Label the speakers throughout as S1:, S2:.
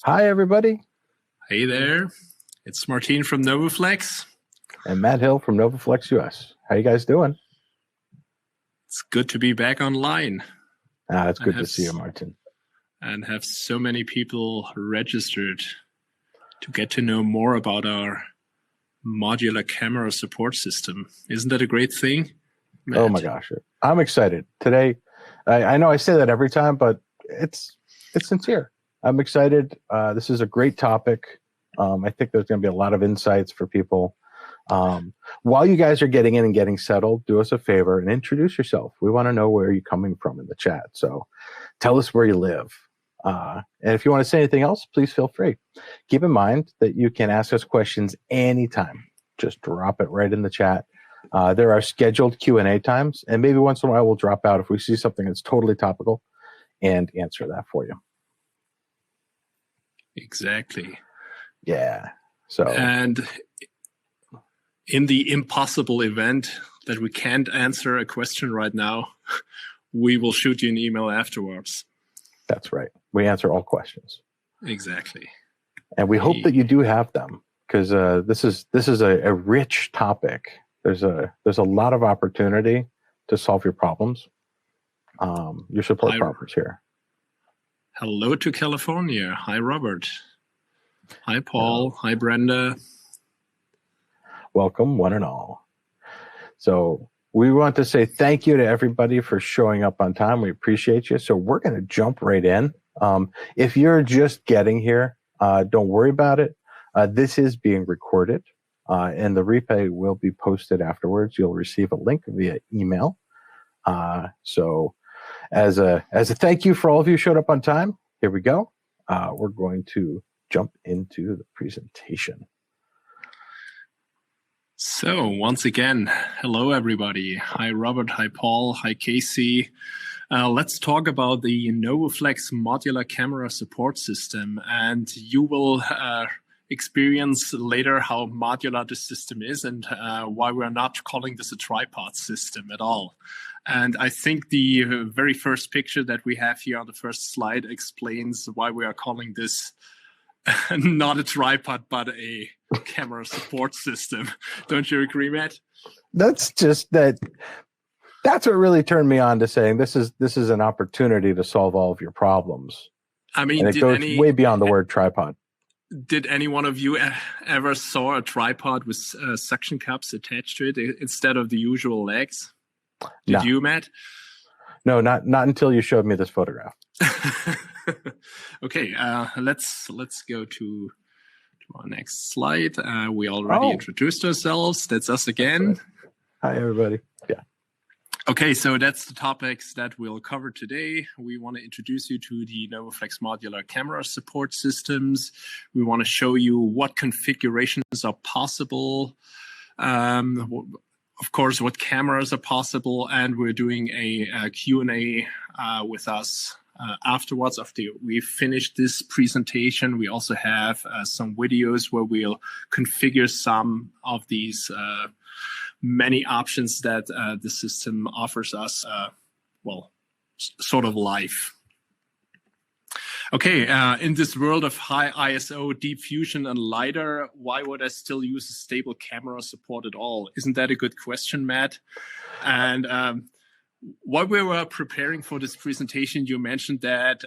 S1: Hi, everybody.
S2: Hey there, it's Martin from NOVOFLEX.
S1: And Matt Hill from NOVOFLEX US. How you guys doing?
S2: It's good to be back online.
S1: It's good to see you, Martin.
S2: And have so many people registered to get to know more about our modular camera support system. Isn't that a great thing, Matt?
S1: Oh my gosh, I'm excited. Today, I know I say that every time, but it's sincere. I'm excited. This is a great topic. I think there's going to be a lot of insights for people. While you guys are getting in and getting settled, do us a favor and introduce yourself. We want to know where you're coming from in the chat. So tell us where you live. And if you want to say anything else, please feel free. Keep in mind that you can ask us questions anytime. Just drop it right in the chat. There are scheduled Q&A times, and maybe once in a while we'll drop out if we see something that's totally topical and answer that for you.
S2: Exactly.
S1: Yeah. So.
S2: And in the impossible event that we can't answer a question right now, we will shoot you an email afterwards.
S1: That's right. We answer all questions.
S2: Exactly.
S1: And we hope that you do have them, because this is a rich topic. There's a lot of opportunity to solve your problems, your support problems here.
S2: Hello to California. Hi, Robert. Hi, Paul. Hi, Brenda.
S1: Welcome, one and all. So we want to say thank you to everybody for showing up on time. We appreciate you. So we're going to jump right in. If you're just getting here, don't worry about it. This is being recorded, and the replay will be posted afterwards. You'll receive a link via email. So as a thank you for all of you who showed up on time, here we go. We're going to jump into the presentation.
S2: So once again, hello everybody. Hi Robert, hi Paul, hi Casey. Let's talk about the NOVOFLEX modular camera support system, and you will experience later how modular the system is and why we're not calling this a TrioPod system at all. And I think the very first picture that we have here on the first slide explains why we are calling this not a tripod, but a camera support system. Don't you agree, Matt?
S1: That's what really turned me on to saying this is an opportunity to solve all of your problems.
S2: I mean,
S1: and it goes way beyond the word tripod.
S2: Did any one of you ever saw a tripod with suction cups attached to it instead of the usual legs? Did you, Matt?
S1: No, not until you showed me this photograph.
S2: Okay, let's go to our next slide. We already introduced ourselves. That's us again.
S1: That's right. Hi, everybody. Yeah.
S2: Okay, so that's the topics that we'll cover today. We want to introduce you to the NOVOFLEX modular camera support systems. We want to show you what configurations are possible. Of course, what cameras are possible, and we're doing a Q&A with us afterwards. After we finish this presentation, we also have some videos where we'll configure some of these many options that the system offers us, sort of live. Okay, in this world of high ISO, deep fusion, and LiDAR, why would I still use a stable camera support at all? Isn't that a good question, Matt? And while we were preparing for this presentation, you mentioned that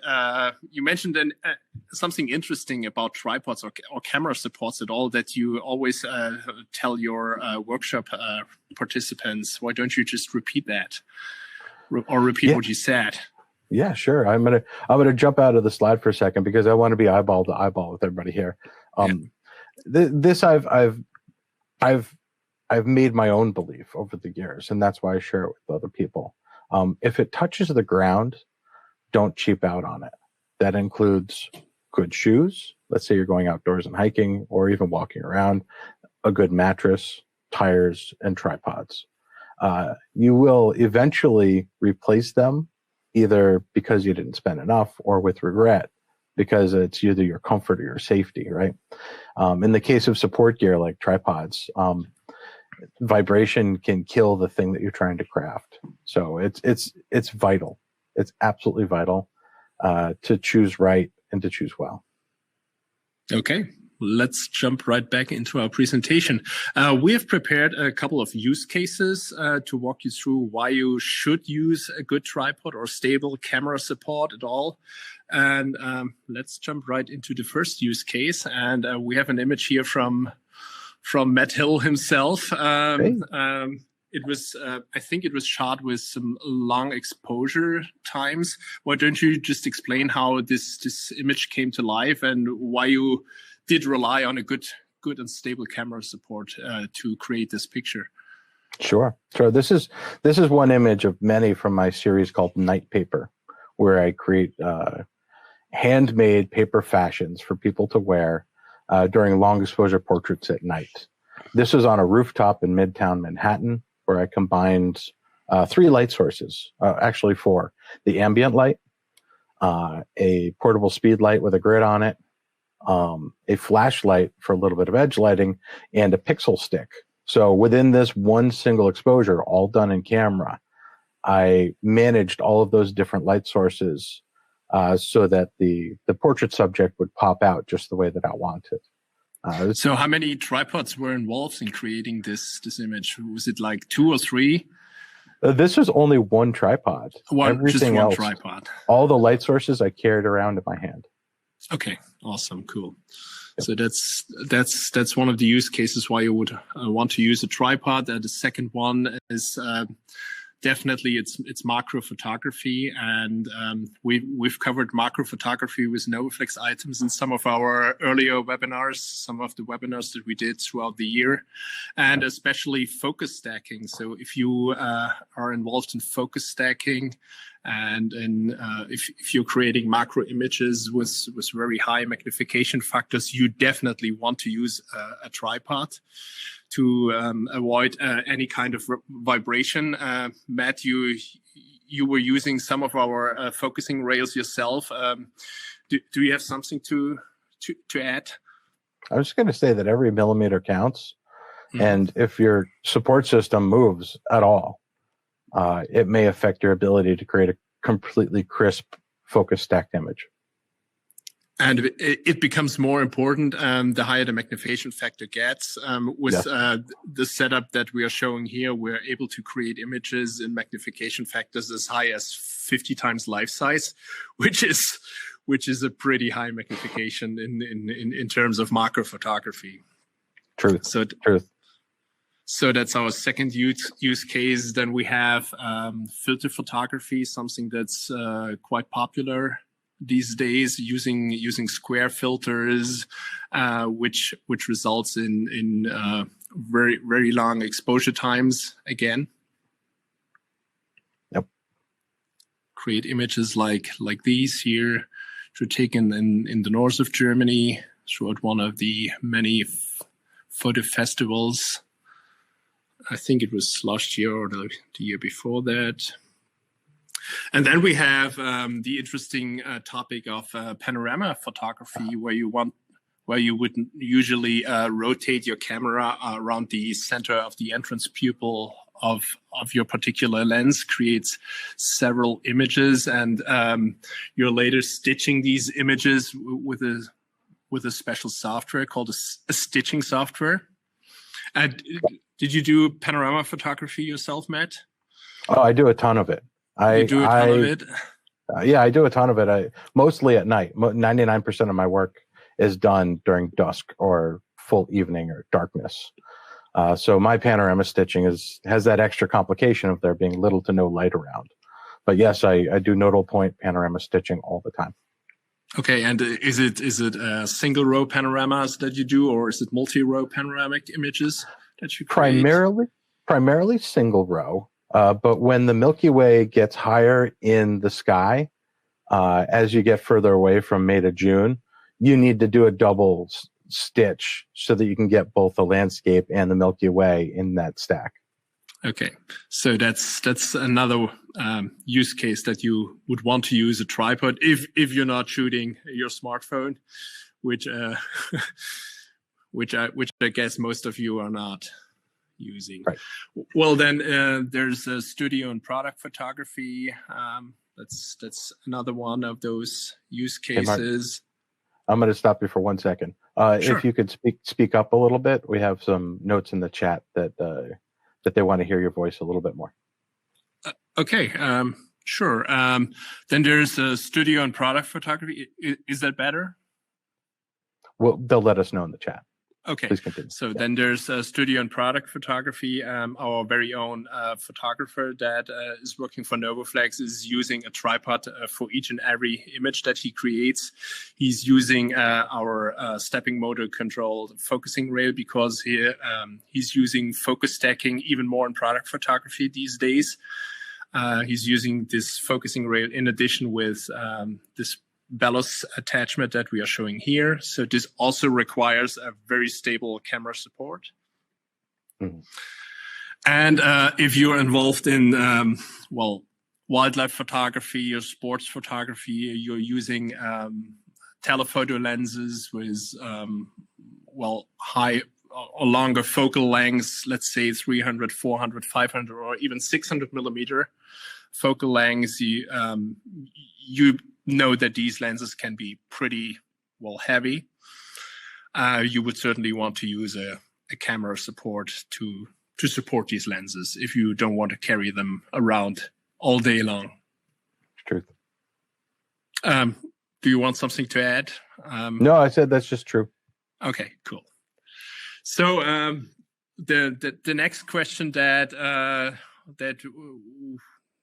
S2: something interesting about tripods or camera supports at all that you always tell your workshop participants. Why don't you just repeat that or repeat what you said?
S1: Yeah, sure. I'm gonna jump out of the slide for a second because I want to be eyeball to eyeball with everybody here. This I've made my own belief over the years, and that's why I share it with other people. If it touches the ground, don't cheap out on it. That includes good shoes. Let's say you're going outdoors and hiking, or even walking around. A good mattress, tires, and tripods. You will eventually replace them, either because you didn't spend enough or with regret, because it's either your comfort or your safety, right? In the case of support gear like tripods, vibration can kill the thing that you're trying to craft. So it's vital. It's absolutely vital to choose right and to choose well.
S2: Okay, let's jump right back into our presentation. We have prepared a couple of use cases to walk you through why you should use a good tripod or stable camera support at all. And let's jump right into the first use case. And we have an image here from Matt Hill himself. It was, I think it was shot with some long exposure times. Why don't you just explain how this image came to life and why you did rely on a good and stable camera support to create this picture?
S1: Sure. This is one image of many from my series called Night Paper, where I create handmade paper fashions for people to wear during long exposure portraits at night. This is on a rooftop in Midtown Manhattan, where I combined 3 light sources, actually 4. The ambient light, a portable speed light with a grid on it, a flashlight for a little bit of edge lighting, and a pixel stick. So within this one single exposure, all done in camera, I managed all of those different light sources so that the portrait subject would pop out just the way that I wanted.
S2: So how many tripods were involved in creating this image? Was it like 2 or 3?
S1: This was only one tripod. Everything else,
S2: tripod.
S1: All the light sources I carried around in my hand.
S2: Okay, awesome, cool. Yep. So that's one of the use cases why you would want to use a tripod. The second one is definitely it's macro photography, and we've covered macro photography with NOVOFLEX items in some of our earlier webinars, some of the webinars that we did throughout the year, and especially focus stacking. So if you are involved in focus stacking, and if you're creating macro images with very high magnification factors, you definitely want to use a tripod to avoid any kind of vibration. Matt, you were using some of our focusing rails yourself. Do you have something to add?
S1: I was just going to say that every millimeter counts, and if your support system moves at all, it may affect your ability to create a completely crisp focus stacked image.
S2: And it becomes more important the higher the magnification factor gets. With the setup that we are showing here, we're able to create images in magnification factors as high as 50 times life size, which is a pretty high magnification in terms of macro photography.
S1: Truth.
S2: So that's our second use case. Then we have filter photography, something that's quite popular these days, using square filters, which results in very, very long exposure times again.
S1: Yep.
S2: Create images like these here, which were taken in the north of Germany throughout one of the many photo festivals. I think it was last year or the year before that. And then we have the interesting topic of panorama photography, where you would usually rotate your camera around the center of the entrance pupil of your particular lens, creates several images, and you're later stitching these images with a special software called a stitching software. Did you do panorama photography yourself, Matt?
S1: Oh, I do a ton of it.
S2: You do a ton of it?
S1: Yeah, I do a ton of it. Mostly at night. 99% of my work is done during dusk or full evening or darkness. So my panorama stitching has that extra complication of there being little to no light around. But yes, I do nodal point panorama stitching all the time.
S2: Okay, and is it single row panoramas that you do, or is it multi-row panoramic images that you create?
S1: Primarily single row. But when the Milky Way gets higher in the sky, as you get further away from May to June, you need to do a double stitch so that you can get both the landscape and the Milky Way in that stack.
S2: Okay, so that's another use case that you would want to use a tripod if you're not shooting your smartphone, which I guess most of you are not using.
S1: Right.
S2: Well, then there's a studio and product photography. That's another one of those use cases.
S1: I'm going to stop you for 1 second.
S2: Sure.
S1: If you could speak up a little bit, we have some notes in the chat that they want to hear your voice a little bit more.
S2: Okay. Sure. Then there's studio and product photography. Is that better?
S1: Well, they'll let us know in the chat.
S2: Okay.
S1: Please continue.
S2: So then there's studio and product photography. Our very own photographer that is working for NOVOFLEX is using a tripod for each and every image that he creates. He's using our stepping motor controlled focusing rail because he's using focus stacking even more in product photography these days. He's using this focusing rail in addition with this bellows attachment that we are showing here. So this also requires a very stable camera support. Mm-hmm. And if you're involved in, wildlife photography or sports photography, you're using telephoto lenses with, high or longer focal lengths, let's say 300, 400, 500, or even 600 millimeter focal lengths, you know that these lenses can be pretty heavy. You would certainly want to use a camera support to support these lenses if you don't want to carry them around all day long.
S1: True.
S2: Do you want something to add?
S1: No, I said that's just true.
S2: Okay, cool. So the next question that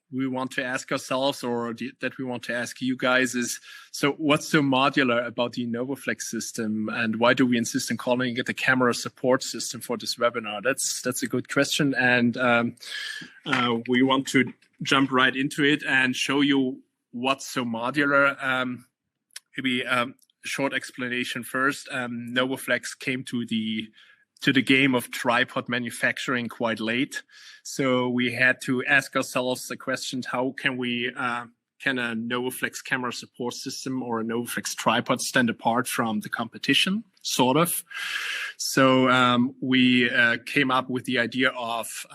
S2: we want to ask ourselves, or that we want to ask you guys, is: so what's so modular about the NOVOFLEX system, and why do we insist on calling it a camera support system for this webinar? That's a good question, and we want to jump right into it and show you what's so modular. Maybe a short explanation first. NOVOFLEX came to the game of tripod manufacturing quite late. So we had to ask ourselves the question, how can a NOVOFLEX camera support system or a NOVOFLEX tripod stand apart from the competition, sort of? So we came up with the idea of,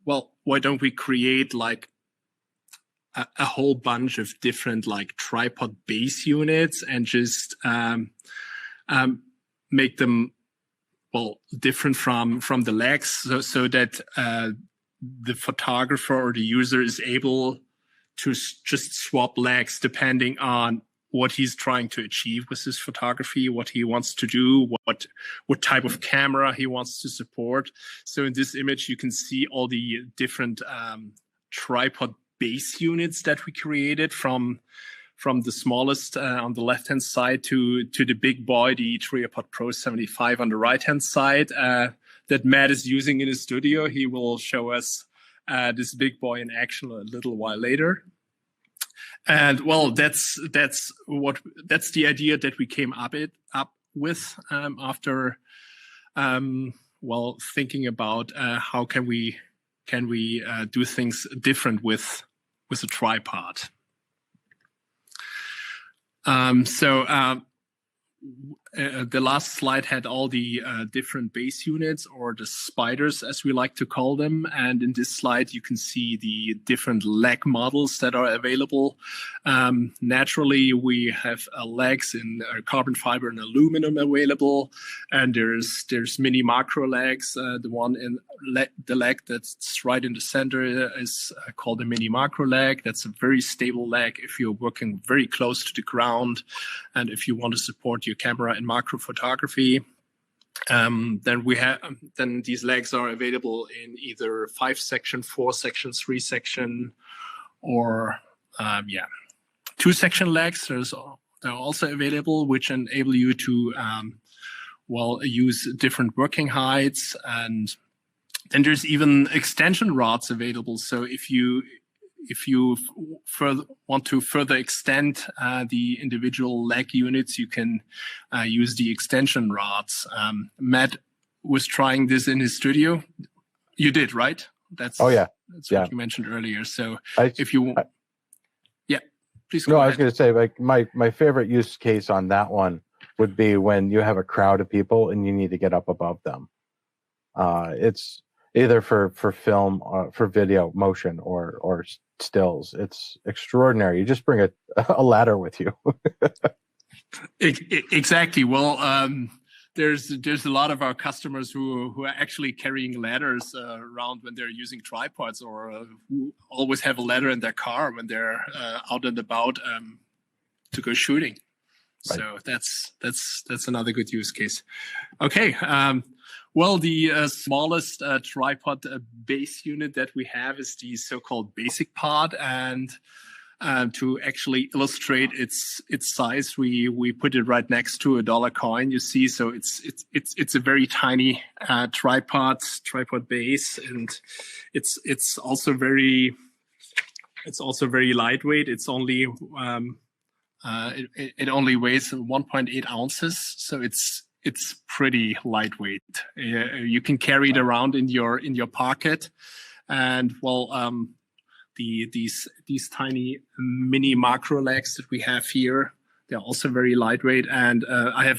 S2: why don't we create like a whole bunch of different like tripod base units and just make them different from the legs, so that the photographer or the user is able to just swap legs depending on what he's trying to achieve with his photography, what he wants to do, what type of camera he wants to support. So in this image, you can see all the different tripod base units that we created from the smallest on the left-hand side to the big boy, the TrioPod Pro 75 on the right-hand side that Matt is using in his studio. He will show us this big boy in action a little while later. And that's the idea that we came up with after thinking about how can we do things different with a tripod. The last slide had all the different base units, or the spiders as we like to call them. And in this slide, you can see the different leg models that are available. Naturally, we have legs in carbon fiber and aluminum available. And there's mini macro legs. The one in the leg that's right in the center is called a mini macro leg. That's a very stable leg if you're working very close to the ground and if you want to support your camera in macro photography. Then these legs are available in either 5-section, 4-section, 3-section, or 2-section legs. They're also available, which enable you to use different working heights. And then there's even extension rods available. So if you want to further extend the individual leg units, you can use the extension rods. Matt was trying this in his studio. You did, right? That's what you mentioned earlier. So please go ahead.
S1: I was going to say, like, my favorite use case on that one would be when you have a crowd of people and you need to get up above them. It's either for film, for video, motion, or stills. It's extraordinary. You just bring a ladder with you.
S2: Exactly. Well, there's a lot of our customers who are actually carrying ladders around when they're using tripods, or who always have a ladder in their car when they're out and about to go shooting. Right. So that's another good use case. Okay. Well, the smallest tripod base unit that we have is the so-called basic pod, and to actually illustrate its size, we put it right next to a dollar coin. You see, so it's a very tiny tripod base, and it's also very lightweight. It's only it only weighs 1.8 ounces, so it's pretty lightweight. You can carry it around in your pocket, and well. These tiny mini macro legs that we have here, they're also very lightweight, and I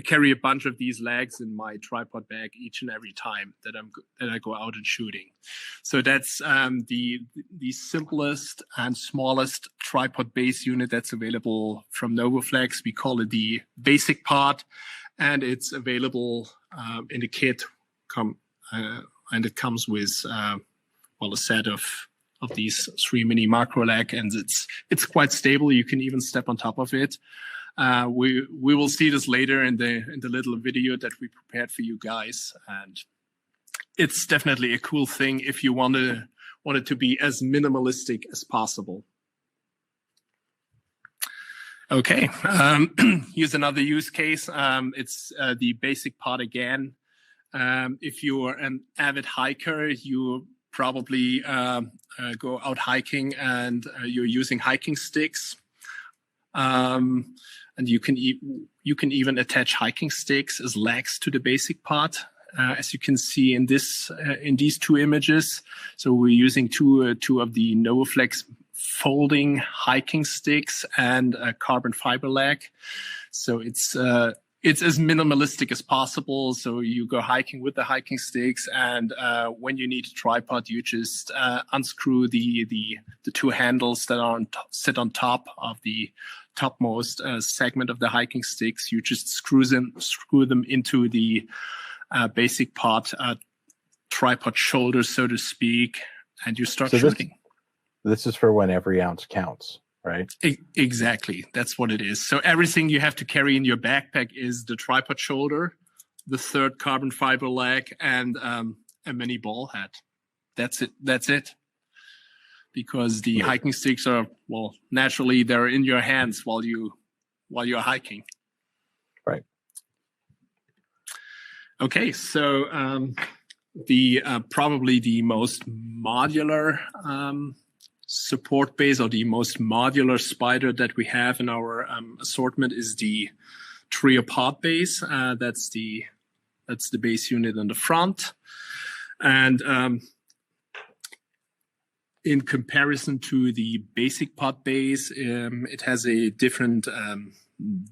S2: carry a bunch of these legs in my tripod bag each and every time that I go out and shooting. So that's the simplest and smallest tripod base unit that's available from NOVOFLEX. We call it the basic pod, and it's available in the kit. And it comes with a set of these 3 mini macro leg, and it's quite stable. You can even step on top of it. We will see this later in the little video that we prepared for you guys, and it's definitely a cool thing if you want it to be as minimalistic as possible. Okay, here's another use case. It's the basic pod again. If you're an avid hiker, you probably go out hiking, and you're using hiking sticks, and you can even attach hiking sticks as legs to the basic pod, as you can see in these two images. So we're using two of the NOVOFLEX folding hiking sticks and a carbon fiber leg. So it's as minimalistic as possible. So you go hiking with the hiking sticks, and when you need a tripod, you just unscrew the two handles that sit on top of the topmost segment of the hiking sticks. You just screw them into the basic pod tripod shoulder, so to speak, and you start shooting.
S1: This is for when every ounce counts. Right.
S2: Exactly. That's what it is. So everything you have to carry in your backpack is the tripod shoulder, the third carbon fiber leg, and a mini ball head. That's it. Because the hiking sticks are, well, naturally they're in your hands while you're hiking.
S1: Right.
S2: Okay. So the probably the most modular support base, or the most modular spider that we have in our assortment, is the TrioPod base. That's the base unit on the front, and in comparison to the basic pod base, it has a different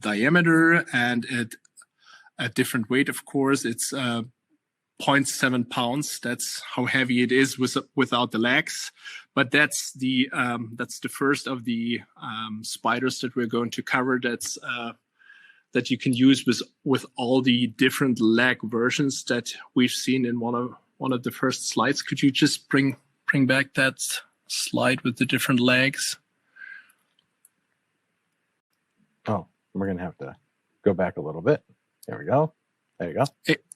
S2: diameter and a different weight. Of course, it's 0.7 pounds. That's how heavy it is without the legs. But that's the first of the spiders that we're going to cover. That you can use with all the different leg versions that we've seen in one of the first slides. Could you just bring back that slide with the different legs?
S1: Oh, we're gonna have to go back a little bit. There we go. There you go.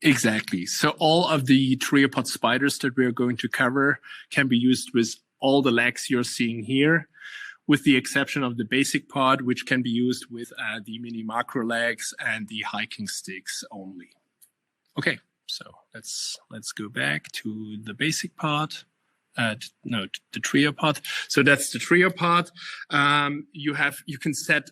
S2: Exactly. So all of the TrioPod spiders that we're going to cover can be used with all the legs you're seeing here, with the exception of the basic pod, which can be used with the mini macro legs and the hiking sticks only. Okay, so let's go back to the basic pod. The TrioPod. So that's the TrioPod. You can set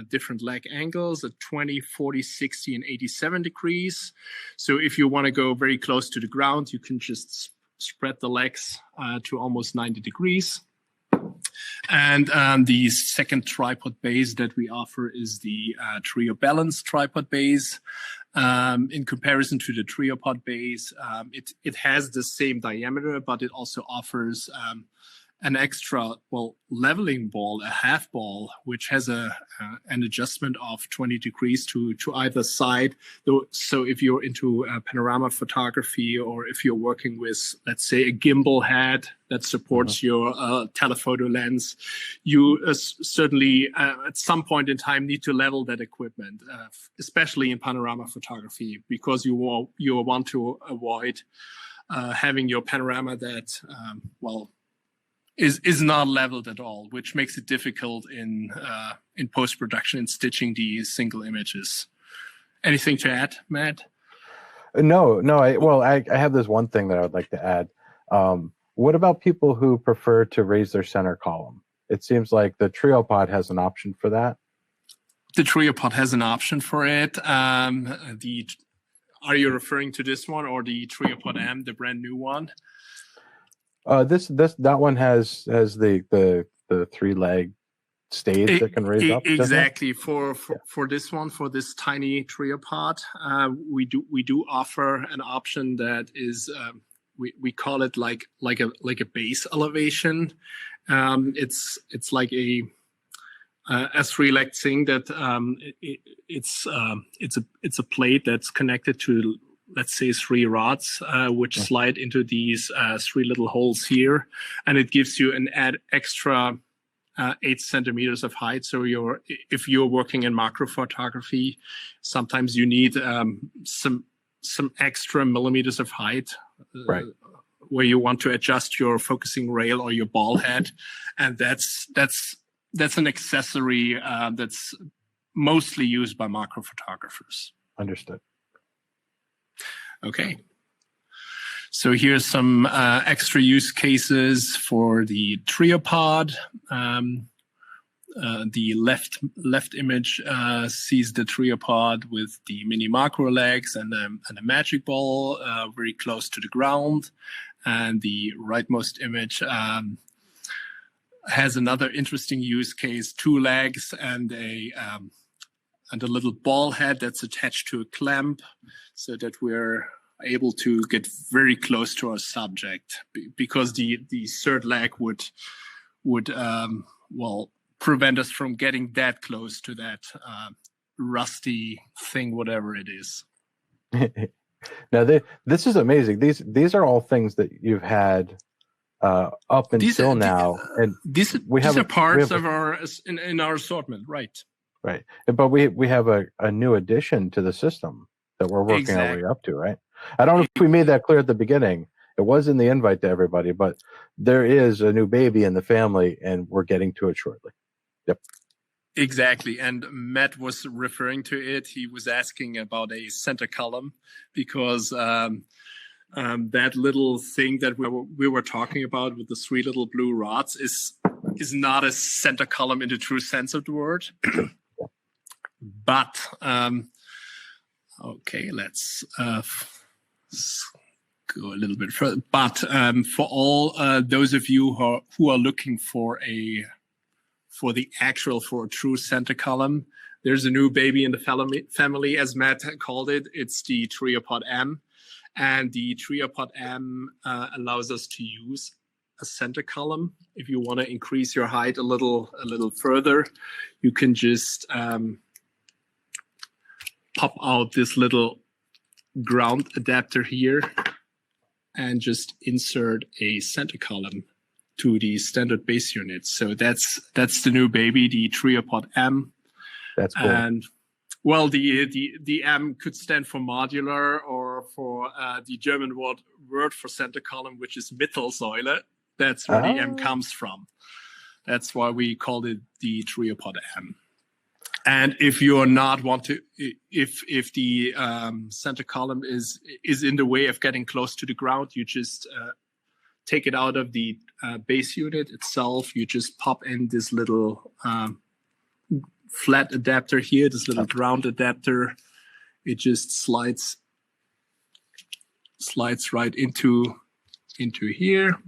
S2: different leg angles at 20, 40, 60, and 87 degrees. So if you want to go very close to the ground, you can just spread the legs to almost 90 degrees. And the second tripod base that we offer is the Triobalance tripod base. In comparison to the TrioPod base, it has the same diameter, but it also offers an extra, leveling ball, a half ball, which has an adjustment of 20 degrees to either side. So if you're into panorama photography, or if you're working with, let's say, a gimbal head that supports your telephoto lens, you certainly at some point in time need to level that equipment, especially in panorama photography, because you want to avoid having your panorama that, is not leveled at all, which makes it difficult in post-production and stitching these single images. Anything to add, Matt?
S1: No. I have this one thing that I would like to add. What about people who prefer to raise their center column? It seems like the TrioPod has an option for that.
S2: The TrioPod has an option for it. Are you referring to this one, or the TrioPod M, the brand new one?
S1: That one has the 3-leg stage that can raise up.
S2: Exactly. For this one, for this tiny TrioPod, we do offer an option that is we call it like a base elevation. It's like a 3-leg thing that it's a plate that's connected to, let's say, 3 rods, which slide into these 3 little holes here, and it gives you an extra 8 centimeters of height. So if you're working in macro photography, sometimes you need some extra millimeters of height,
S1: right,
S2: where you want to adjust your focusing rail or your ball head, and that's an accessory that's mostly used by macro photographers.
S1: Understood.
S2: Okay. So here's some extra use cases for the TrioPod. The left image sees the TrioPod with the mini macro legs and a magic ball very close to the ground. And the rightmost image has another interesting use case: 2 legs and a little ball head that's attached to a clamp, so that we're able to get very close to our subject, because the third leg would prevent us from getting that close to that rusty thing, whatever it is.
S1: Now, this is amazing. These are all things that you've had up until now, and
S2: these are parts of our in our assortment, right?
S1: Right, but we have a new addition to the system that we're working our way up to, right? I don't know if we made that clear at the beginning. It was in the invite to everybody, but there is a new baby in the family, and we're getting to it shortly. Yep.
S2: Exactly. And Matt was referring to it. He was asking about a center column, because that little thing that we were talking about with the 3 little blue rods is not a center column in the true sense of the word. But okay, let's go a little bit further. But for all those of you who are looking for a true center column, there's a new baby in the family, as Matt called it. It's the TrioPod M, and the TrioPod M allows us to use a center column. If you want to increase your height a little further, you can just pop out this little ground adapter here and just insert a center column to the standard base unit. So that's the new baby, the TrioPod M.
S1: That's cool.
S2: And well, the M could stand for modular, or for the German word for center column, which is Mittelsäule. That's where the M comes from. That's why we called it the TrioPod M. And if you're not if the center column is in the way of getting close to the ground, you just take it out of the base unit itself. You just pop in this little flat adapter here, this little ground adapter. It just slides right into here.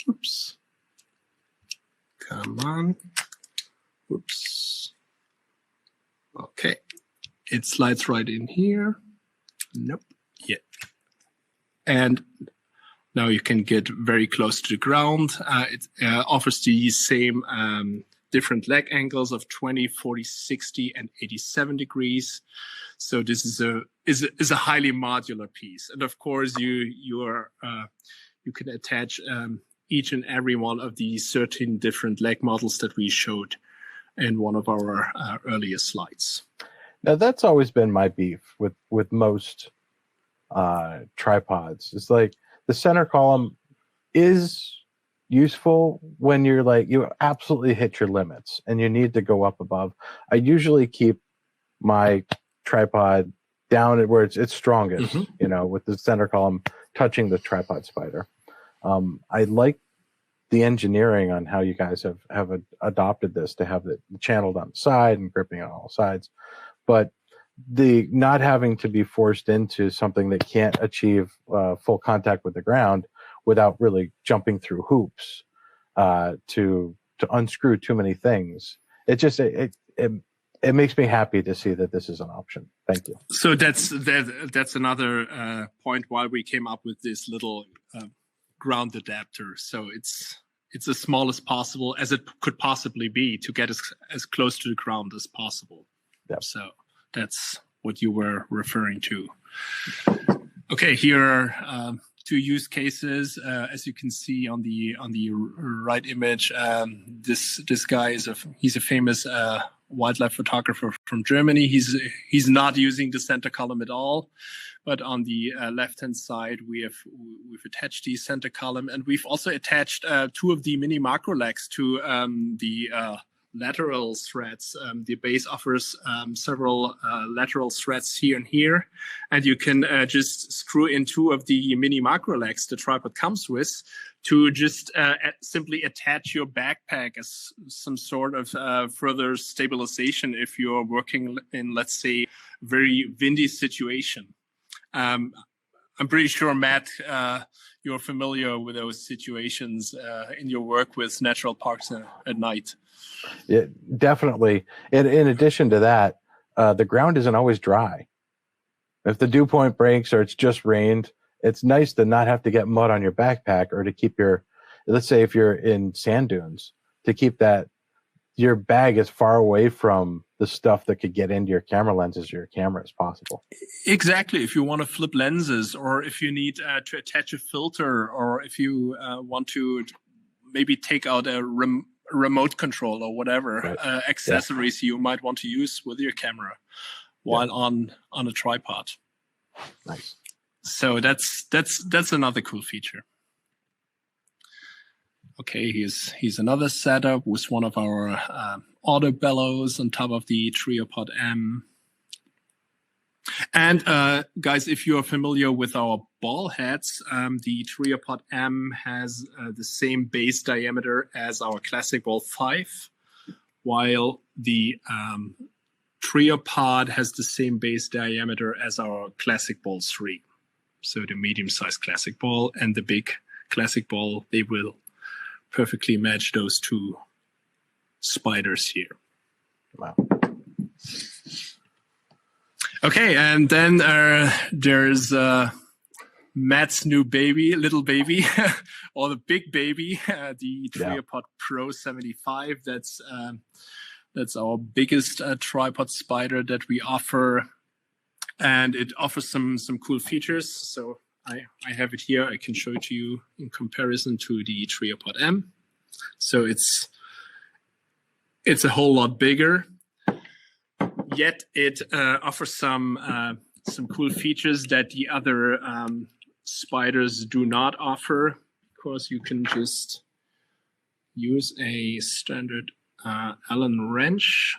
S2: Oops. Come on. Oops. Okay. It slides right in here. Nope. Yeah. And Now you can get very close to the ground. It offers the same different leg angles of 20, 40, 60, and 87 degrees. So this is a highly modular piece. And of course, you can attach each and every one of the 13 different leg models that we showed in one of our earlier slides.
S1: Now that's always been my beef with most tripods. It's like the center column is useful when you're like, you absolutely hit your limits and you need to go up above. I usually keep my tripod down at where it's strongest, you know, with the center column touching the tripod spider. I like the engineering on how you guys have adopted this to have it channeled on the side and gripping on all sides, but the not having to be forced into something that can't achieve full contact with the ground without really jumping through hoops to unscrew too many things. It just it makes me happy to see that this is an option. Thank you.
S2: So that's another point why we came up with this little ground adapter. So it's as small as possible as it could possibly be to get as close to the ground as possible.
S1: Yep.
S2: So that's what you were referring to. Okay, here are two use cases. As you can see on the right image, this guy he's a famous wildlife photographer from Germany. He's not using the center column at all, but on the left-hand side we've attached the center column, and we've also attached two of the mini macro legs to the lateral threads. The base offers several lateral threads here and here, and you can just screw in two of the mini macro legs the tripod comes with to just simply attach your backpack as some sort of further stabilization if you're working in, let's say, very windy situation. I'm pretty sure, Matt, you're familiar with those situations in your work with natural parks at night.
S1: Yeah, definitely. And in addition to that, the ground isn't always dry. If the dew point breaks or it's just rained, it's nice to not have to get mud on your backpack, or to keep let's say if you're in sand dunes, to keep your bag as far away from the stuff that could get into your camera lenses or your camera as possible.
S2: Exactly. If you want to flip lenses, or if you need to attach a filter, or if you want to maybe take out a remote control or whatever accessories you might want to use with your camera while on a tripod.
S1: Nice.
S2: So that's another cool feature. Okay, here's another setup with one of our auto bellows on top of the TrioPod M. And guys, if you are familiar with our ball heads, the TrioPod M has the same base diameter as our Classic Ball 5, while the TrioPod has the same base diameter as our Classic Ball 3. So the medium-sized Classic Ball and the big Classic Ball, they will perfectly match those two spiders here.
S1: Wow.
S2: Okay, and then there's Matt's new little baby, or the big baby, the TrioPod Pro 75. That's our biggest tripod spider that we offer, and it offers some cool features. So I have it here. I can show it to you in comparison to the TrioPod M. So it's a whole lot bigger. Yet it offers some cool features that the other spiders do not offer, because you can just use a standard Allen wrench,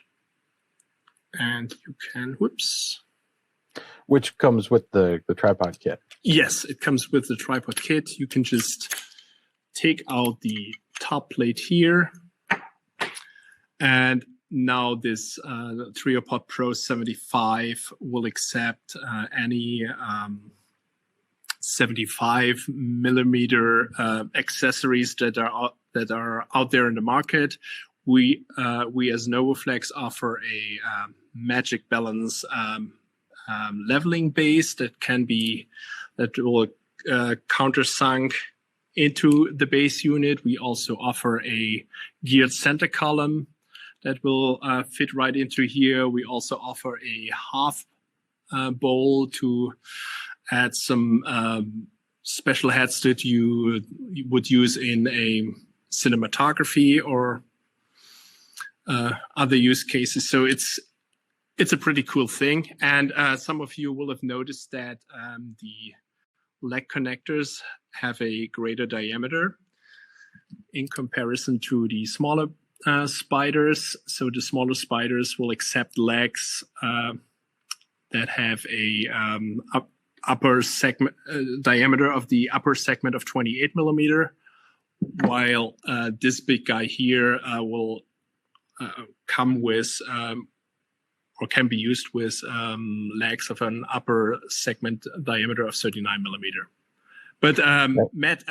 S2: and you can,
S1: which comes with the tripod kit.
S2: Yes, it comes with the tripod kit. You can just take out the top plate here, and now this TrioPod Pro 75 will accept any 75 millimeter accessories that are out there in the market. We as NOVOFLEX offer a Magic Balance leveling base that will countersunk into the base unit. We also offer a geared center column that will fit right into here. We also offer a half bowl to add some special heads that you would use in a cinematography or other use cases. So it's a pretty cool thing. And some of you will have noticed that the leg connectors have a greater diameter in comparison to the smaller spiders. So the smaller spiders will accept legs that have a upper segment diameter of the upper segment of 28 millimeter, while this big guy here will come with or can be used with legs of an upper segment diameter of 39 millimeter. But Matt,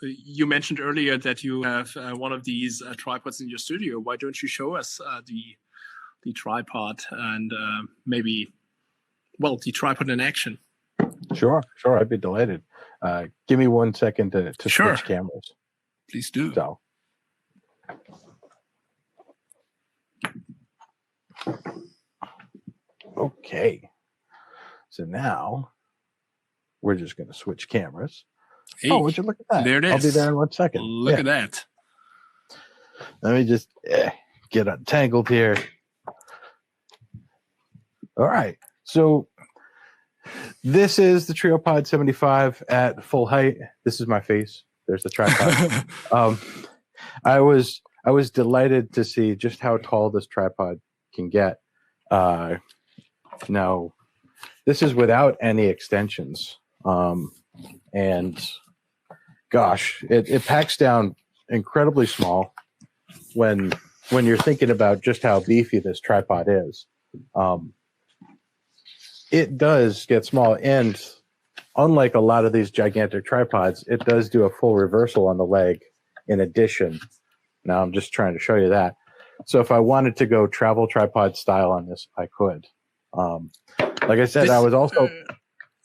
S2: you mentioned earlier that you have one of these tripods in your studio. Why don't you show us the tripod and maybe, well, the tripod in action?
S1: Sure. I'd be delighted. Give me 1 second to
S2: Sure.
S1: switch cameras.
S2: Please do.
S1: So. Okay. So now we're just going to switch cameras.
S2: Hey,
S1: oh, would you look at that?
S2: There it is.
S1: I'll be there in 1 second.
S2: Look at that.
S1: Let me just get untangled here. All right. So this is the TrioPod 75 at full height. This is my face. There's the tripod. I was delighted to see just how tall this tripod can get. Now, this is without any extensions. And gosh, it packs down incredibly small when you're thinking about just how beefy this tripod is. It does get small, and unlike a lot of these gigantic tripods, it does do a full reversal on the leg in addition. Now I'm just trying to show you that. So if I wanted to go travel tripod style on this, I could. Like I said, I was also...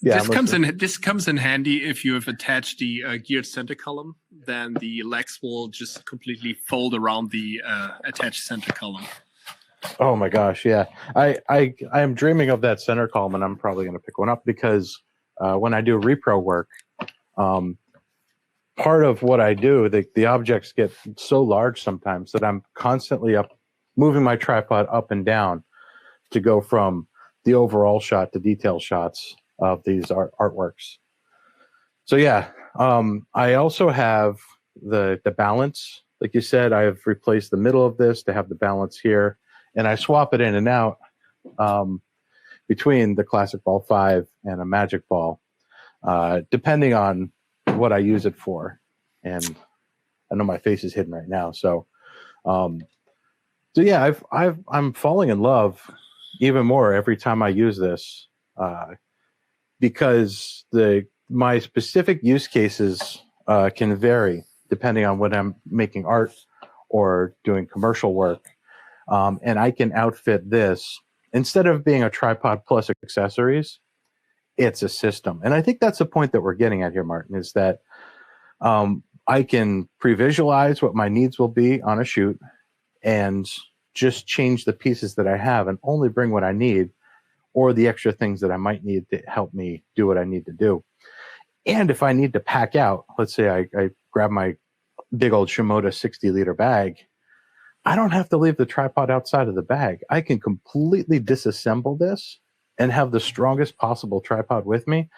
S2: this comes in handy if you have attached the geared center column. Then the legs will just completely fold around the attached center column.
S1: Oh my gosh, yeah. I am dreaming of that center column, and I'm probably going to pick one up because when I do repro work, part of what I do, the objects get so large sometimes that I'm constantly moving my tripod up and down to go from the overall shot to detail shots of these artworks. So yeah, I also have the balance. Like you said, I've replaced the middle of this to have the balance here, and I swap it in and out between the Classic Ball 5 and a Magic Ball, depending on what I use it for. And I know my face is hidden right now, so yeah, I'm falling in love even more every time I use this. Because my specific use cases can vary depending on when I'm making art or doing commercial work. And I can outfit this, instead of being a tripod plus accessories, it's a system. And I think that's the point that we're getting at here, Martin, is that I can pre-visualize what my needs will be on a shoot and just change the pieces that I have and only bring what I need, or the extra things that I might need to help me do what I need to do. And if I need to pack out, let's say I grab my big old Shimoda 60-liter bag, I don't have to leave the tripod outside of the bag. I can completely disassemble this and have the strongest possible tripod with me,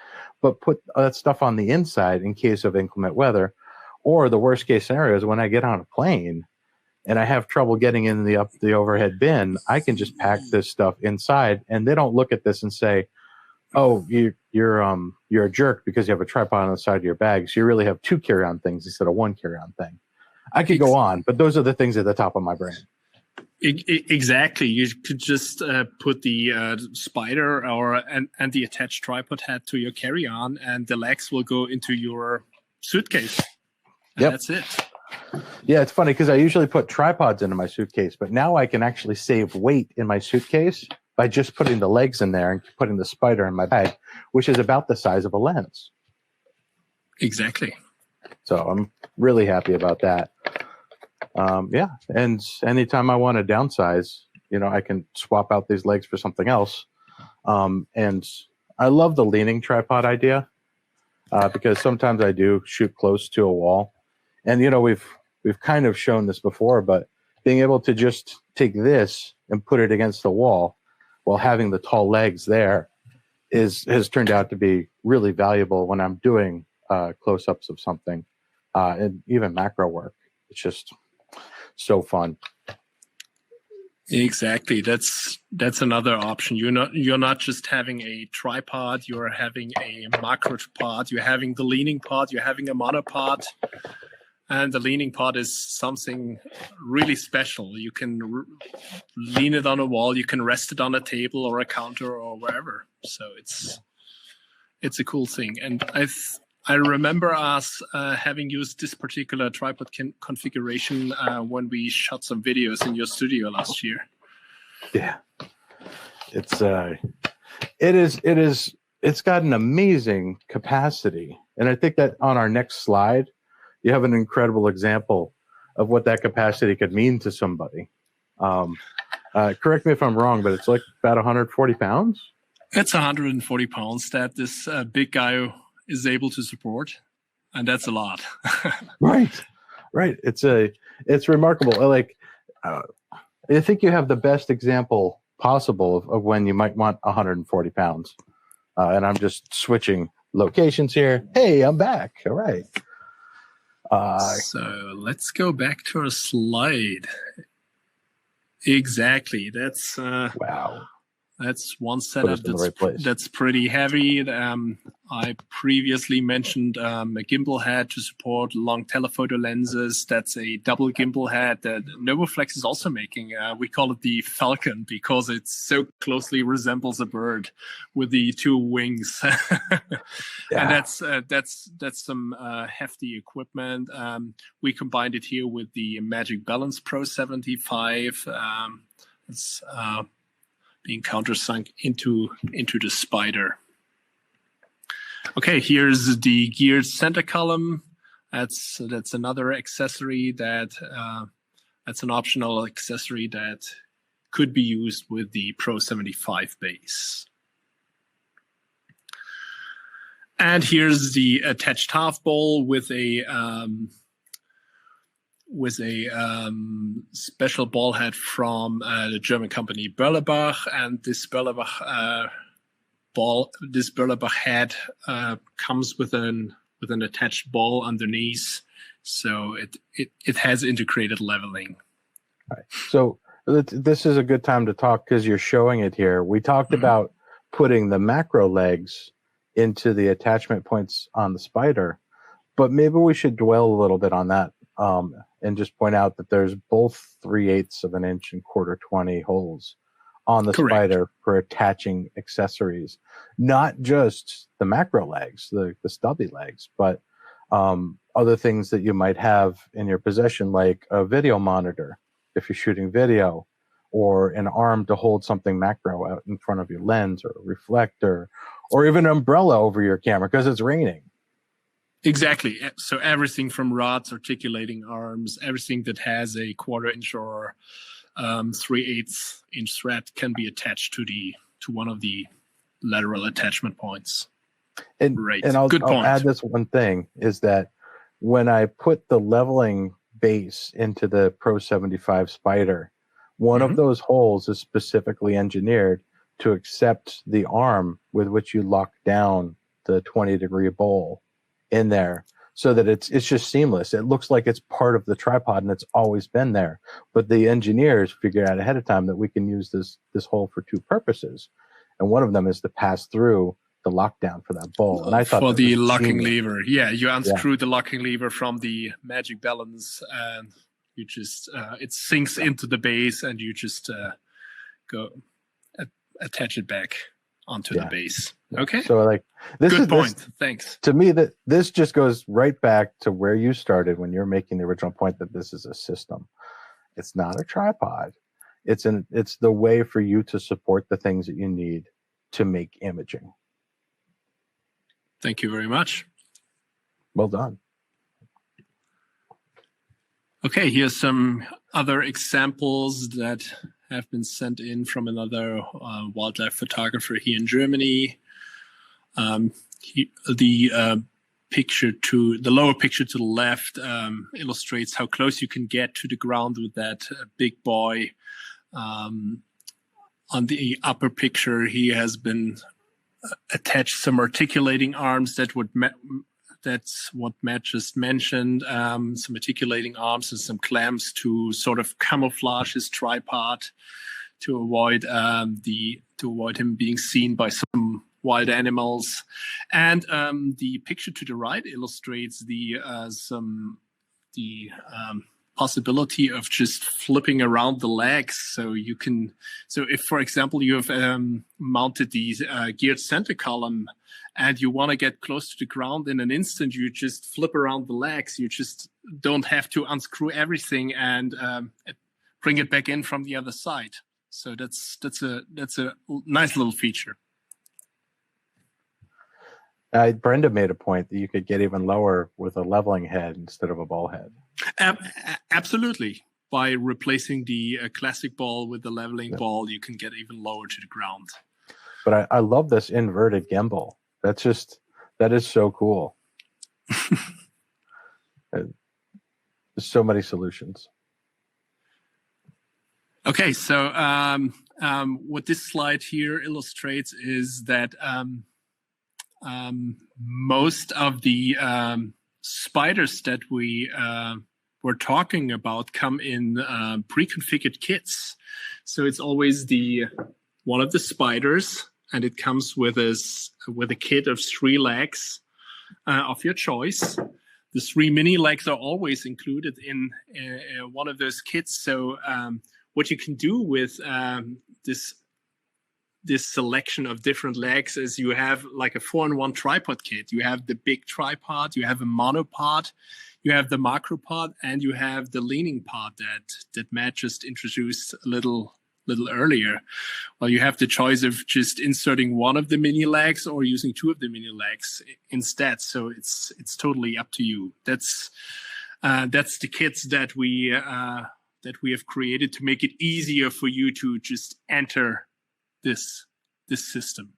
S1: but put that stuff on the inside in case of inclement weather. Or the worst case scenario is when I get on a plane and I have trouble getting in the overhead bin, I can just pack this stuff inside, and they don't look at this and say, "Oh, you're a jerk because you have a tripod on the side of your bag, so you really have 2 carry-on things instead of 1 carry-on thing." I could go on, but those are the things at the top of my brain.
S2: Exactly. You could just put the spider and the attached tripod head to your carry-on, and the legs will go into your suitcase. Yep. That's it.
S1: Yeah, it's funny because I usually put tripods into my suitcase, but now I can actually save weight in my suitcase by just putting the legs in there and putting the spider in my bag, which is about the size of a lens.
S2: Exactly.
S1: So I'm really happy about that. Yeah, and anytime I want to downsize, I can swap out these legs for something else. And I love the leaning tripod idea because sometimes I do shoot close to a wall, and we've kind of shown this before, but being able to just take this and put it against the wall while having the tall legs there has turned out to be really valuable when I'm doing close-ups of something and even macro work. It's just so fun.
S2: Exactly. That's another option. You're not just having a tripod, you're having a macro pod, you're having the leaning pod, you're having a monopod. And the leaning pod is something really special. You can lean it on a wall, you can rest it on a table or a counter or wherever. So it's a cool thing. And I remember us having used this particular tripod configuration when we shot some videos in your studio last year.
S1: Yeah, it's got an amazing capacity, and I think that on our next slide, you have an incredible example of what that capacity could mean to somebody. Correct me if I'm wrong, but it's like about 140 pounds.
S2: It's 140 pounds that this big guy is able to support, and that's a lot.
S1: Right. It's remarkable. Like, I think you have the best example possible of when you might want 140 pounds. And I'm just switching locations here. Hey, I'm back. All right.
S2: So let's go back to our slide. Exactly. That's
S1: wow.
S2: That's one setup that's pretty heavy. I previously mentioned a gimbal head to support long telephoto lenses. That's a double gimbal head that NOVOFLEX is also making. We call it the Falcon because it so closely resembles a bird with the two wings. And that's some hefty equipment. We combined it here with the Magic Balance Pro 75. It's being countersunk into the spider. Okay, here's the geared center column. That's another accessory that's an optional accessory that could be used with the Pro 75 base. And here's the attached half bowl with a special ball head from the German company Börlebach, and this Börlebach head comes with an attached ball underneath, so it has integrated leveling.
S1: All right. So this is a good time to talk because you're showing it here. We talked about putting the macro legs into the attachment points on the spider, but maybe we should dwell a little bit on that. And just point out that there's both 3/8 of an inch and 1/4 holes on the spider for attaching accessories, not just the macro legs, the stubby legs, but other things that you might have in your possession, like a video monitor if you're shooting video, or an arm to hold something macro out in front of your lens, or a reflector, or even an umbrella over your camera because it's raining.
S2: Exactly. So everything from rods, articulating arms, everything that has a 1/4 inch or 3/8 inch thread can be attached to one of the lateral attachment points.
S1: And I'll add this one thing, is that when I put the leveling base into the Pro 75 spider, one of those holes is specifically engineered to accept the arm with which you lock down the 20-degree bowl in there, so that it's just seamless. It looks like it's part of the tripod and it's always been there. But the engineers figured out ahead of time that we can use this hole for two purposes, and one of them is to pass through the lockdown for that bowl. And I thought
S2: for the locking lever, you unscrew the locking lever from the Magic Balance, and you just it sinks into the base, and you just go attach it back onto the base. Okay.
S1: So like
S2: good point. Thanks.
S1: To me, that this just goes right back to where you started when you're making the original point that this is a system. It's not a tripod. It's the way for you to support the things that you need to make imaging.
S2: Thank you very much.
S1: Well done.
S2: Okay, here's some other examples that have been sent in from another wildlife photographer here in Germany. The lower picture to the left illustrates how close you can get to the ground with that big boy. On the upper picture, he has been attached some articulating arms that's what Matt just mentioned, some articulating arms and some clamps to sort of camouflage his tripod to avoid him being seen by some wild animals. And the picture to the right illustrates the possibility of just flipping around the legs. So if, for example, you have mounted the geared center column and you want to get close to the ground in an instant, you just flip around the legs. You just don't have to unscrew everything and bring it back in from the other side. So that's a nice little feature.
S1: Brenda made a point that you could get even lower with a leveling head instead of a ball head.
S2: Absolutely. By replacing the classic ball with the leveling ball, you can get even lower to the ground.
S1: But I love this inverted gimbal. That is so cool. There's so many solutions.
S2: Okay, so what this slide here illustrates is that most of the spiders that we were talking about come in pre-configured kits. So it's always one of the spiders, and it comes with a kit of 3 legs of your choice. The 3 mini legs are always included in one of those kits. So what you can do with this selection of different legs is you have like a 4-in-1 tripod kit. You have the big tripod, you have a monopod, you have the macropod, and you have the leaning pod that Matt just introduced a little earlier. Well, you have the choice of just inserting one of the mini legs or using 2 of the mini legs instead. So it's totally up to you. That's the kits that we have created to make it easier for you to just enter this system.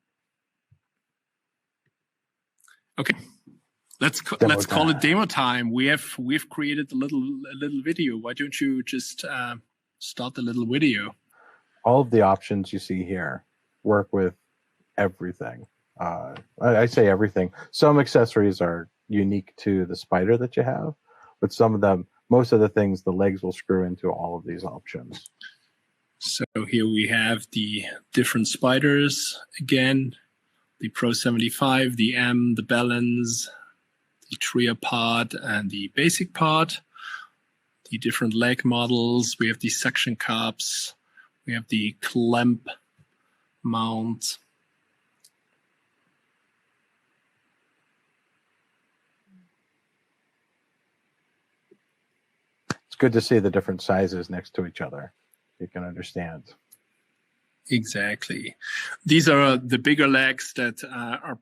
S2: Okay, let's call it demo time. We've created a little video. Why don't you just start the little video?
S1: All of the options you see here work with everything. I say everything. Some accessories are unique to the spider that you have, but most of the things, the legs will screw into all of these options.
S2: So here we have the different spiders again, the Pro 75, the M, the Balance, the TrioPod, and the Basic Pod, the different leg models. We have the suction cups. We have the clamp mount.
S1: It's good to see the different sizes next to each other. You can understand.
S2: Exactly. These are the bigger legs that are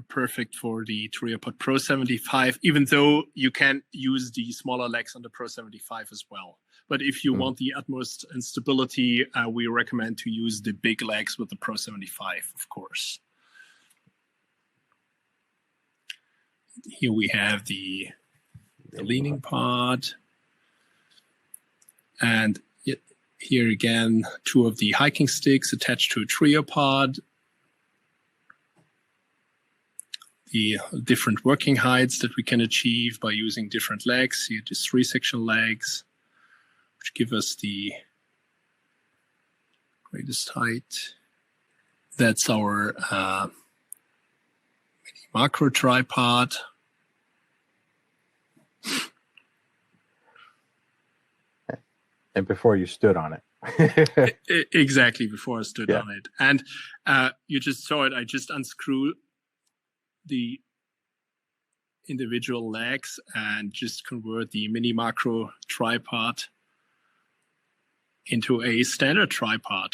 S2: perfect for the TrioPod Pro 75, even though you can use the smaller legs on the Pro 75 as well. But if you want the utmost stability, we recommend to use the big legs with the Pro 75, of course. Here we have the leaning pod. And here again, 2 of the hiking sticks attached to a TrioPod. The different working heights that we can achieve by using different legs. Here, just 3-section legs, which give us the greatest height. That's our mini macro tripod.
S1: And before you stood on it.
S2: Exactly, before I stood on it. And you just saw it. I just unscrewed the individual legs and just convert the mini macro tripod into a standard tripod.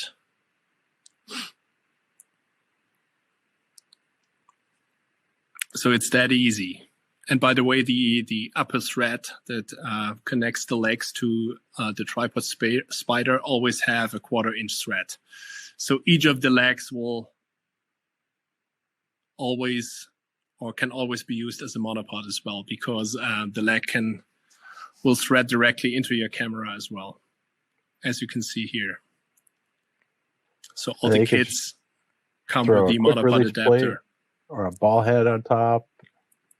S2: So it's that easy. And by the way, the upper thread that connects the legs to the tripod spider always have a 1/4-inch thread. So each of the legs will always or can always be used as a monopod as well, because the leg will thread directly into your camera as well, as you can see here. So all the kits come with the monopod adapter.
S1: Or a ball head on top.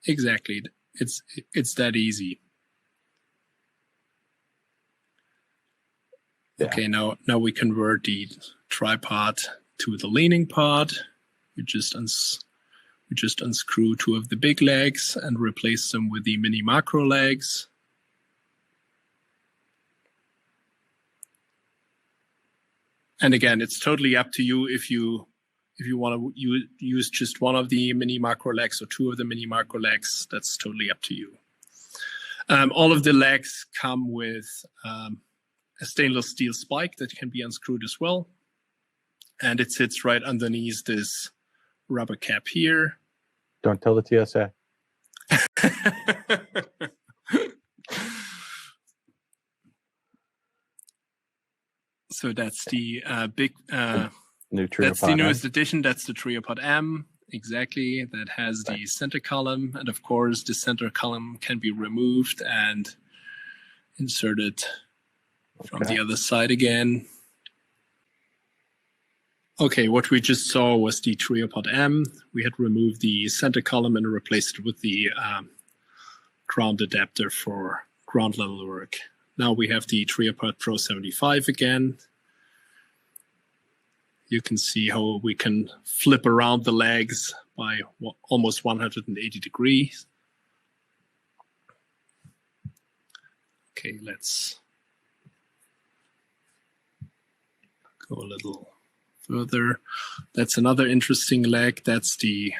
S2: Exactly. It's that easy. Yeah. Okay, now we convert the tripod to the leaning pod. We just unscrew 2 of the big legs and replace them with the mini macro legs. And again, it's totally up to you if you want to use just 1 of the mini macro legs or 2 of the mini macro legs. That's totally up to you. All of the legs come with a stainless steel spike that can be unscrewed as well. And it sits right underneath this rubber cap here.
S1: Don't tell the TSA.
S2: So that's the big
S1: new TrioPod.
S2: That's the newest edition. That's the TrioPod M. Exactly. That has the center column, and of course, the center column can be removed and inserted from the other side again. Okay, what we just saw was the TrioPod M. We had removed the center column and replaced it with the ground adapter for ground level work. Now we have the TrioPod Pro 75 again. You can see how we can flip around the legs by almost 180 degrees. Okay, let's go a little further. That's another interesting leg. That's the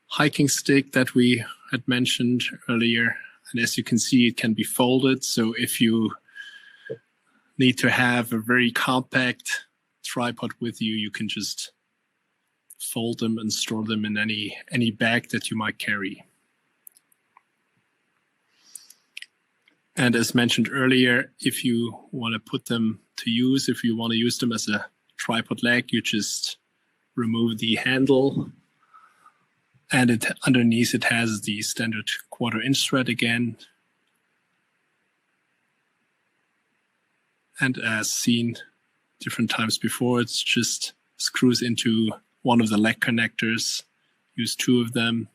S2: hiking stick that we had mentioned earlier. And as you can see, it can be folded. So if you need to have a very compact tripod with you, you can just fold them and store them in any bag that you might carry. And as mentioned earlier, if you want to put them to use, if you want to use them as a tripod leg, you just remove the handle, and underneath it has the standard 1/4-inch thread again. And as seen different times before, it's just screws into one of the leg connectors. Use 2 of them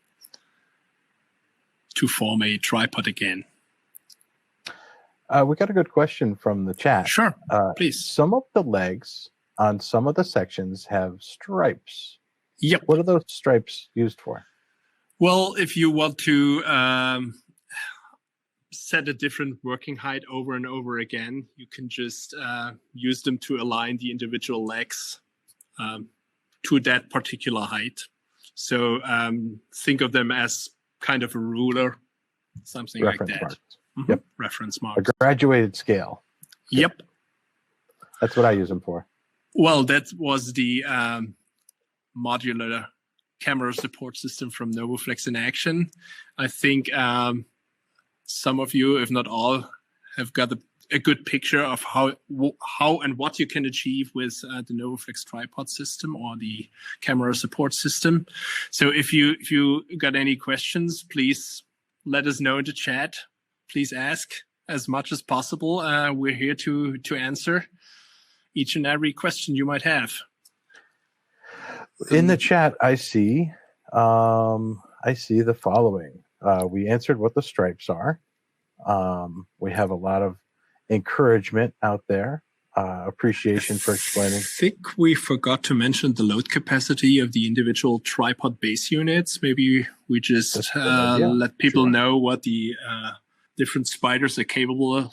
S2: to form a tripod again.
S1: We got a good question from the chat.
S2: Sure, please.
S1: Some of the legs on some of the sections have stripes.
S2: Yep.
S1: What are those stripes used for?
S2: Well, if you want to set a different working height over and over again, you can just use them to align the individual legs to that particular height. So think of them as kind of a ruler, something
S1: Reference
S2: like that.
S1: Marks.
S2: Mm-hmm.
S1: Yep.
S2: Reference marks.
S1: A graduated scale.
S2: Yep.
S1: That's what I use them for.
S2: Well, that was the modular camera support system from NOVOFLEX in action. I think some of you, if not all, have got a good picture of how and what you can achieve with the NOVOFLEX TrioPod system or the camera support system. So if you got any questions, please let us know in the chat. Please ask as much as possible. We're here to answer each and every question you might have.
S1: In the chat, I see the following. We answered what the stripes are. We have a lot of encouragement out there. Appreciation for explaining.
S2: I think we forgot to mention the load capacity of the individual tripod base units. Maybe we just let people know what the different spiders are capable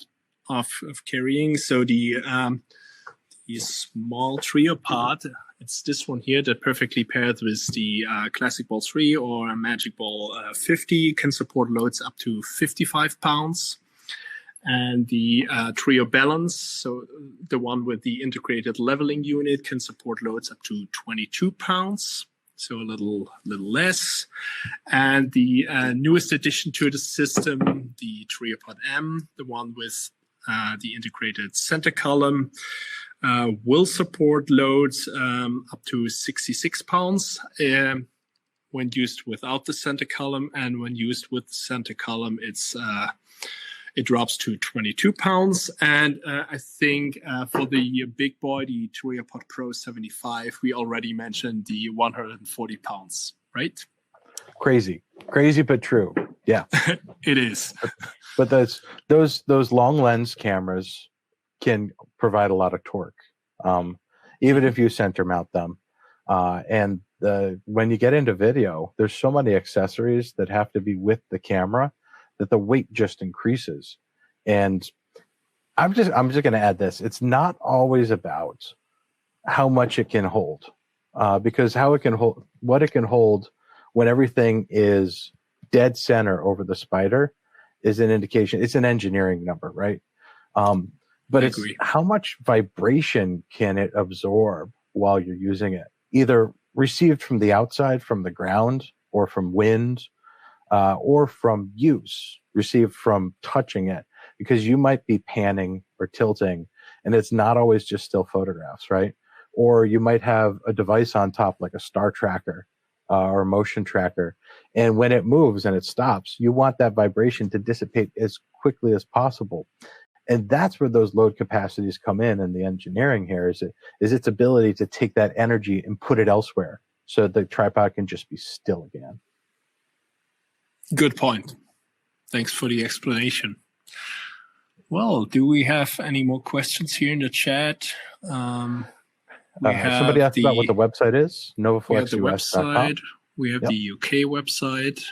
S2: of carrying. So the small TrioPod, it's this one here that perfectly paired with the Classic Ball 3 or Magic Ball 50, can support loads up to 55 pounds. And the Triobalance, so the one with the integrated leveling unit, can support loads up to 22 pounds. so a little less. And the newest addition to the system, the TrioPod M, the one with the integrated center column, will support loads up to 66 pounds when used without the center column, and when used with the center column, it drops to 22 pounds. And I think for the big boy, the TrioPod Pro 75, we already mentioned the 140 pounds, right?
S1: Crazy, but true. Yeah,
S2: it is.
S1: But those long lens cameras can provide a lot of torque, even if you center mount them. And when you get into video, there's so many accessories that have to be with the camera that the weight just increases. And I'm just going to add this. It's not always about how much it can hold, because what it can hold when everything is dead center over the spider is an indication. It's an engineering number, right? But it's how much vibration can it absorb while you're using it, either received from the outside, from the ground, or from wind, or from use, received from touching it, because you might be panning or tilting, and it's not always just still photographs, right? Or you might have a device on top like a star tracker or a motion tracker, and when it moves and it stops, you want that vibration to dissipate as quickly as possible. And that's where those load capacities come in, and the engineering here is its ability to take that energy and put it elsewhere so the tripod can just be still again.
S2: Good point. Thanks for the explanation. Well, do we have any more questions here in the chat?
S1: Somebody asked about what the website is. NOVOFLEXUS.com.
S2: We have the UK website.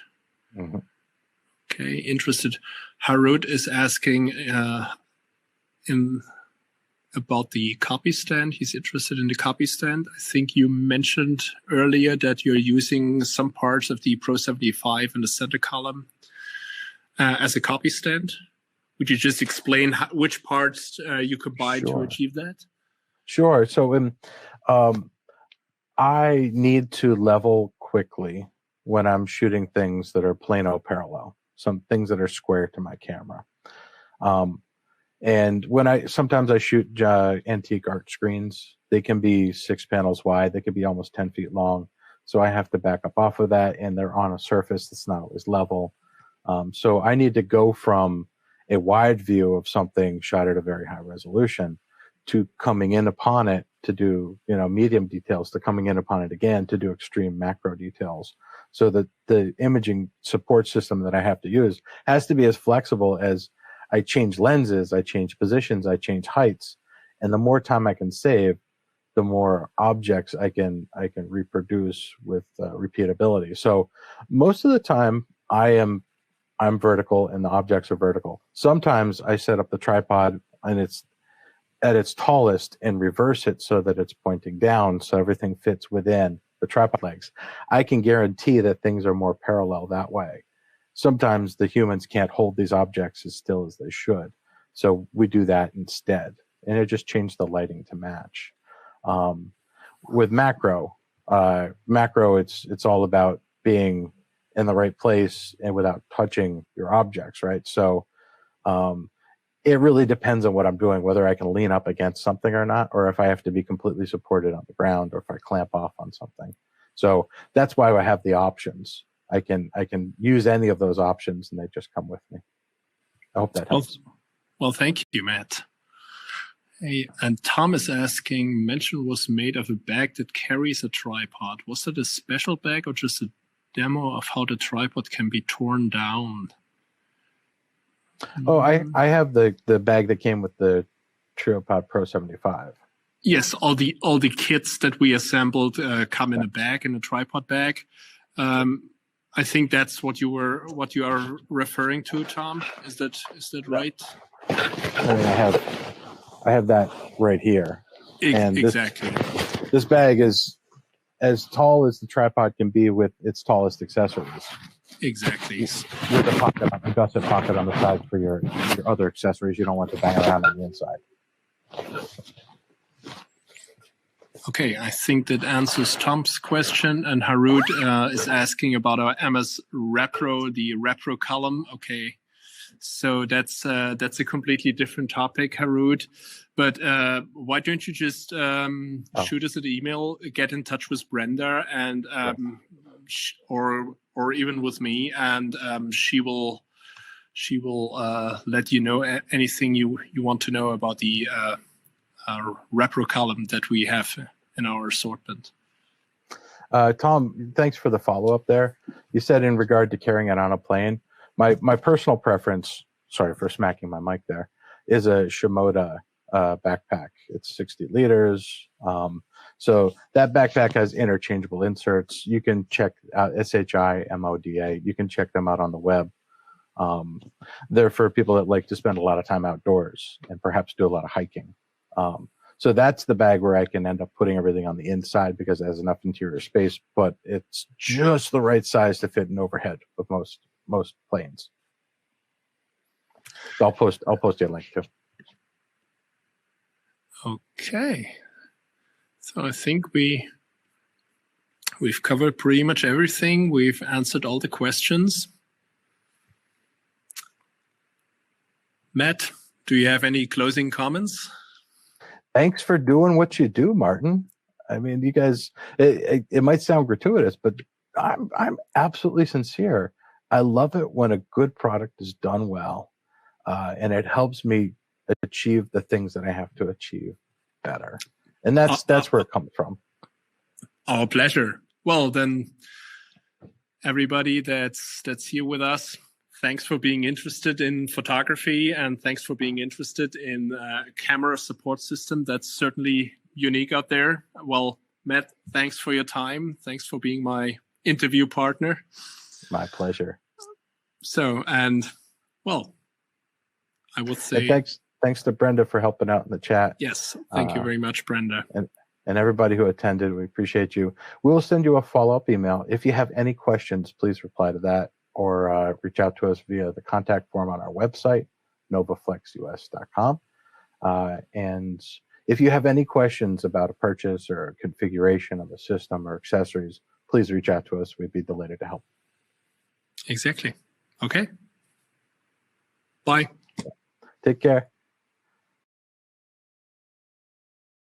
S1: Mm-hmm.
S2: Okay, interested. Harut is asking about the copy stand. He's interested in the copy stand. I think you mentioned earlier that you're using some parts of the Pro 75 in the center column as a copy stand. Would you just explain which parts you combine to achieve that?
S1: Sure. So I need to level quickly when I'm shooting things that are plano parallel, some things that are square to my camera. And when sometimes I shoot antique art screens, they can be 6 panels wide. They could be almost 10 feet long. So I have to back up off of that, and they're on a surface that's not always level. So I need to go from a wide view of something shot at a very high resolution to coming in upon it to do, medium details, to coming in upon it again to do extreme macro details. So that the imaging support system that I have to use has to be as flexible as I change lenses, I change positions, I change heights. And the more time I can save, the more objects I can reproduce with repeatability. So most of the time I'm vertical and the objects are vertical. Sometimes I set up the tripod and it's at its tallest and reverse it so that it's pointing down so everything fits within the tripod legs. I can guarantee that things are more parallel that way. Sometimes the humans can't hold these objects as still as they should. So we do that instead. And it just changed the lighting to match. With macro, it's all about being in the right place and without touching your objects, right? So it really depends on what I'm doing, whether I can lean up against something or not, or if I have to be completely supported on the ground, or if I clamp off on something. So that's why I have the options. I can use any of those options, and they just come with me. I hope that helps.
S2: Well, thank you, Matt. Hey, and Tom is asking, mention was made of a bag that carries a tripod. Was that a special bag or just a demo of how the tripod can be torn down?
S1: Oh, I have the bag that came with the TrioPod Pro 75.
S2: Yes, all the kits that we assembled come in a bag, in a tripod bag. I think that's what you are referring to, Tom. Is that right?
S1: I have that right here. And
S2: exactly.
S1: This bag is as tall as the tripod can be with its tallest accessories.
S2: Exactly.
S1: With a gusset pocket on the side for your other accessories you don't want to bang around on the inside.
S2: Okay, I think that answers Tom's question, and Harut is asking about our MS Repro, the Repro column. Okay, so that's a completely different topic, Harut. But why don't you just shoot us an email, get in touch with Brenda, and or even with me, and she will let you know anything you want to know about the Repro column that we have in our assortment.
S1: Tom, thanks for the follow-up there. You said in regard to carrying it on a plane, my personal preference, sorry for smacking my mic there, is a Shimoda backpack. It's 60 liters. So that backpack has interchangeable inserts. You can check out SHIMODA. You can check them out on the web. They're for people that like to spend a lot of time outdoors and perhaps do a lot of hiking. So that's the bag where I can end up putting everything on the inside because it has enough interior space, but it's just the right size to fit in overhead with most planes. So I'll post you a link too.
S2: Okay. So I think we've covered pretty much everything. We've answered all the questions. Matt, do you have any closing comments?
S1: Thanks for doing what you do, Martin. I mean, you guys, it might sound gratuitous, but I'm absolutely sincere. I love it when a good product is done well, and it helps me achieve the things that I have to achieve better. And that's where it comes from.
S2: Our pleasure. Well, then, everybody that's here with us, thanks for being interested in photography, and thanks for being interested in camera support system. That's certainly unique out there. Well, Matt, thanks for your time. Thanks for being my interview partner.
S1: My pleasure.
S2: So, and well, I would say
S1: thanks to Brenda for helping out in the chat.
S2: Yes, thank you very much, Brenda.
S1: And everybody who attended, we appreciate you. We will send you a follow-up email. If you have any questions, please reply to that or reach out to us via the contact form on our website, NOVOFLEXUS.com. And if you have any questions about a purchase or configuration of a system or accessories, please reach out to us. We'd be delighted to help.
S2: Exactly. Okay. Bye.
S1: Take care.